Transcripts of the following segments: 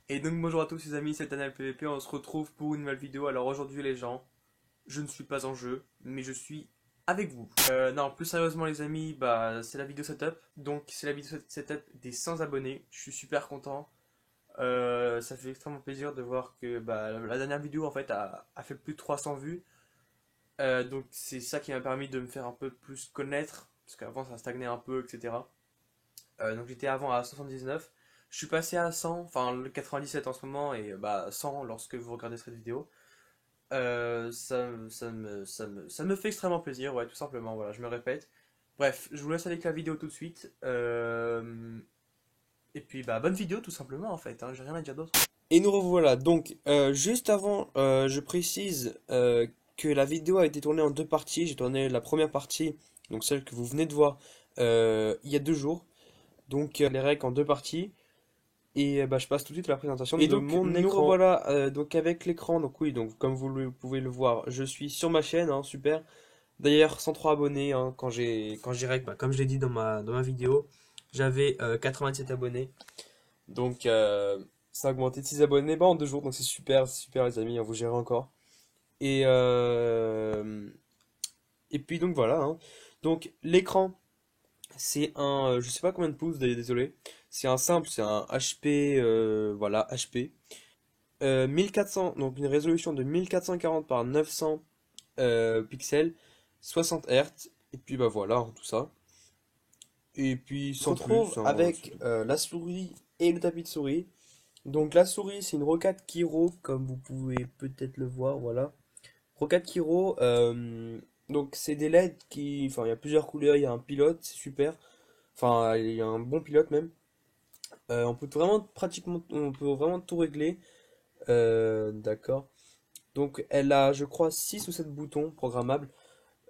Et donc bonjour à tous les amis, c'est Daniel PVP, on se retrouve pour une nouvelle vidéo. Alors aujourd'hui les gens, je ne suis pas en jeu, mais je suis avec vous. Non, plus sérieusement les amis, bah c'est la vidéo setup. Donc c'est la vidéo setup des 100 abonnés, je suis super content. Ça fait extrêmement plaisir de voir que bah, la dernière vidéo en fait a fait plus de 300 vues. Donc c'est ça qui m'a permis de me faire un peu plus connaître, parce qu'avant ça stagnait un peu, etc. Donc j'étais avant à 79. Je suis passé à 100, enfin le 97 en ce moment, et bah 100 lorsque vous regardez cette vidéo. Ça me fait extrêmement plaisir, ouais, tout simplement, voilà, je me répète. Bref, je vous laisse avec la vidéo tout de suite. Et puis, bah, bonne vidéo tout simplement, en fait, hein, j'ai rien à dire d'autre. Et nous revoilà. Donc, juste avant, je précise que la vidéo a été tournée en deux parties. J'ai tourné la première partie, donc celle que vous venez de voir, il y a 2 jours. Donc, les règles en deux parties. Et bah, je passe tout de suite à la présentation Et de donc, mon nous écran. revoilà donc avec l'écran. Donc oui, donc comme pouvez le voir, je suis sur ma chaîne, hein, super. D'ailleurs, 103 abonnés, hein, quand j'ai rec, bah, comme je l'ai dit dans ma vidéo, j'avais 97 abonnés. Donc ça a augmenté de 6 abonnés bah, en 2 jours, donc c'est super les amis, hein, vous gérez encore. Et, euh, et puis donc voilà, hein. Donc l'écran, c'est un, je sais pas combien de pouces, désolé. C'est un simple, c'est un HP, voilà, HP. 1400, donc une résolution de 1440 par 900 pixels, 60 Hz, et puis bah voilà, hein, tout ça. Et puis On se sans retrouve plus, hein, c'est avec tout. la souris et le tapis de souris. Donc la souris, c'est une Roccat Kiro, comme vous pouvez peut-être le voir, voilà. Roccat Kiro, donc c'est des LED qui, enfin il y a plusieurs couleurs, il y a un pilote, c'est super. Enfin il y a un bon pilote même. On peut vraiment tout régler. D'accord. Donc elle a, je crois, 6 ou 7 boutons programmables.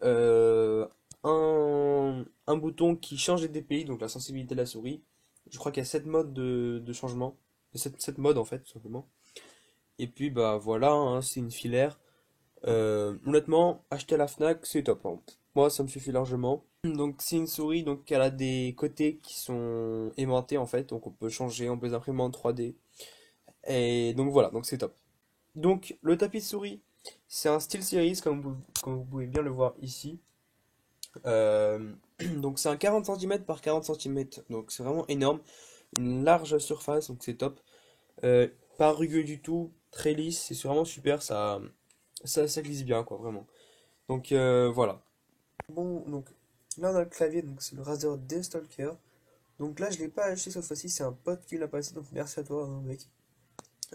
Euh, un bouton qui change les DPI, donc la sensibilité de la souris. Je crois qu'il y a 7 modes de changement. 7 modes en fait, tout simplement. Et puis bah voilà, hein, c'est une filaire. Honnêtement, acheter à la Fnac, c'est top, hein. Moi, ça me suffit largement. Donc c'est une souris, donc elle a des côtés qui sont aimantés en fait, donc on peut changer, on peut les imprimer en 3D. Et donc voilà, donc c'est top. Donc le tapis de souris, c'est un SteelSeries comme vous pouvez bien le voir ici. Euh, donc c'est un 40 cm par 40 cm, donc c'est vraiment énorme. Une large surface, donc c'est top. Pas rugueux du tout, très lisse, c'est vraiment super, ça glisse bien quoi, vraiment. Donc voilà. Bon, donc là on a le clavier, donc c'est le Razer Deathstalker. Donc là je l'ai pas acheté cette fois-ci, c'est un pote qui l'a passé, donc merci à toi hein, mec.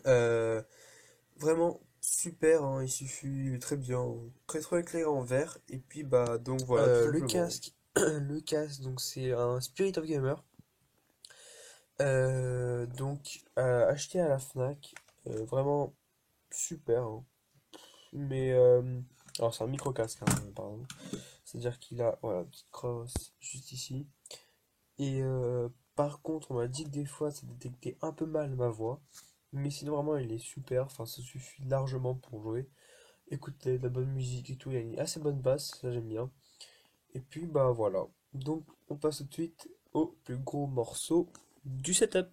Euh, Vraiment super, hein, il suffit très bien, très trop éclairé en vert. Et puis bah donc voilà, tout Le simplement. casque, Le casque, donc c'est un Spirit of Gamer. Donc acheté à la Fnac, vraiment super, hein. Mais alors c'est un micro casque, hein, pardon. C'est-à-dire qu'il a voilà une petite crosse juste ici. Et par contre, on m'a dit que des fois ça détectait un peu mal ma voix. Mais sinon vraiment il est super, enfin ça suffit largement pour jouer. Écouter de la bonne musique et tout, il y a une assez bonne basse, ça j'aime bien. Et puis bah voilà. Donc on passe tout de suite au plus gros morceau du setup.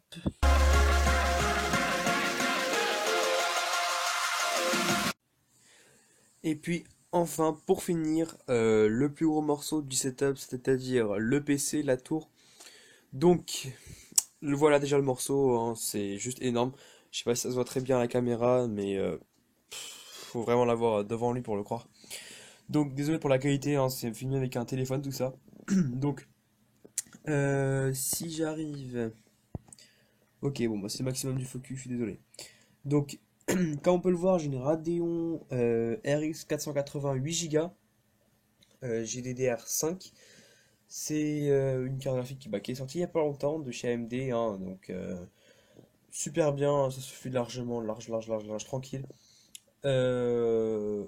Et puis enfin pour finir, le plus gros morceau du setup, c'est-à-dire le PC, la tour. Donc voilà déjà le morceau, hein, c'est juste énorme. Je sais pas si ça se voit très bien à la caméra, mais faut vraiment l'avoir devant lui pour le croire. Donc désolé pour la qualité, hein, c'est filmé avec un téléphone tout ça. Donc si j'arrive. Ok, bon, bah, c'est le maximum du focus, je suis désolé. Donc, comme on peut le voir, j'ai une Radeon RX 480 8 Go, GDDR5. C'est une carte graphique qui est sortie il n'y a pas longtemps de chez AMD, hein, donc super bien, ça suffit largement, large, tranquille. Euh,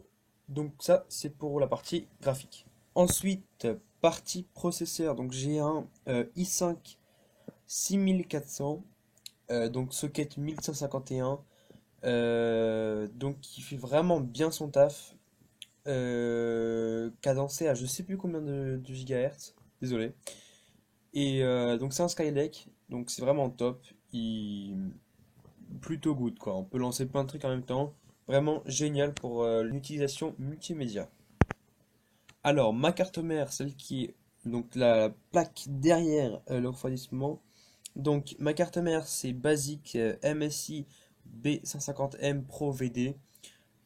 donc ça, c'est pour la partie graphique. Ensuite, partie processeur, donc j'ai un i5 6400. Donc socket 1151, donc qui fait vraiment bien son taf, cadencé à je sais plus combien de gigahertz, désolé. Et donc c'est un Skylake, donc c'est vraiment top. plutôt good quoi. On peut lancer plein de trucs en même temps. Vraiment génial pour l'utilisation multimédia. Alors, ma carte mère, celle qui est donc la plaque derrière le refroidissement. Donc, ma carte mère, c'est Basic MSI B150M Pro VD.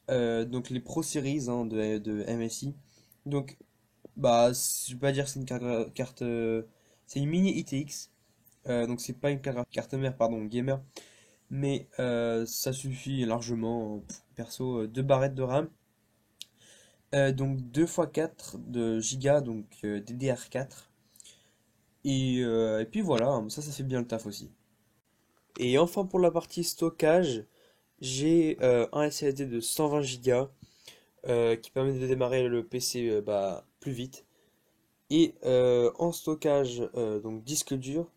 Donc, les Pro Series hein, de MSI. Donc, bah, je vais pas dire que c'est une c'est une mini ITX. Donc, c'est pas une carte mère, pardon, gamer. Mais ça suffit largement. Perso, 2 barrettes de RAM. Donc 2 x 4 de Giga, donc DDR4. Et puis voilà, hein, ça fait bien le taf aussi. Et enfin pour la partie stockage, j'ai un SSD de 120 Go qui permet de démarrer le PC plus vite. Et en stockage, donc disque dur,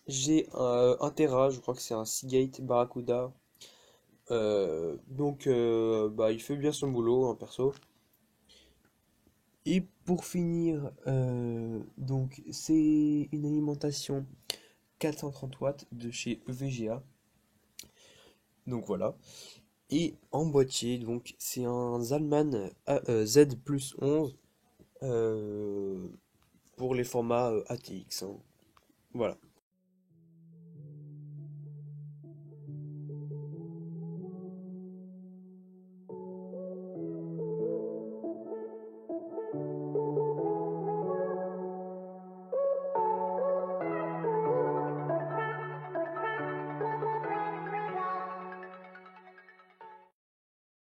j'ai un Tera, je crois que c'est un Seagate Barracuda. Il fait bien son boulot, hein, perso. Et pour finir, donc c'est une alimentation 430 watts de chez EVGA. Donc voilà. Et en boîtier, donc c'est un Zalman Z plus 11 euh, pour les formats ATX, hein. Voilà.